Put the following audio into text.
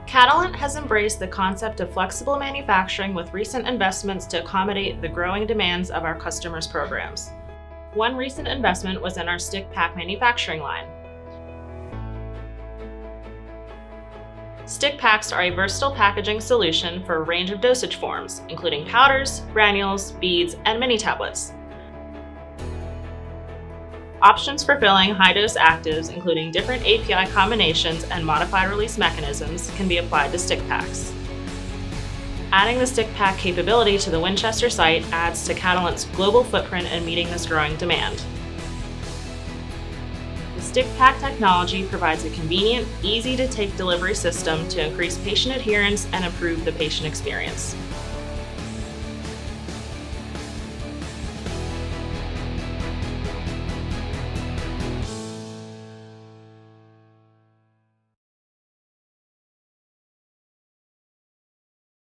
Catalent has embraced the concept of flexible manufacturing with recent investments to accommodate the growing demands of our customers' programs. One recent investment was in our stick pack manufacturing line. Stick packs are a versatile packaging solution for a range of dosage forms, including powders, granules, beads, and mini tablets. Options for filling high-dose actives, including different API combinations and modified release mechanisms, can be applied to stick packs. Adding the stick pack capability to the Winchester site adds to Catalent's global footprint in meeting this growing demand. The stick pack technology provides a convenient, easy-to-take delivery system to increase patient adherence and improve the patient experience.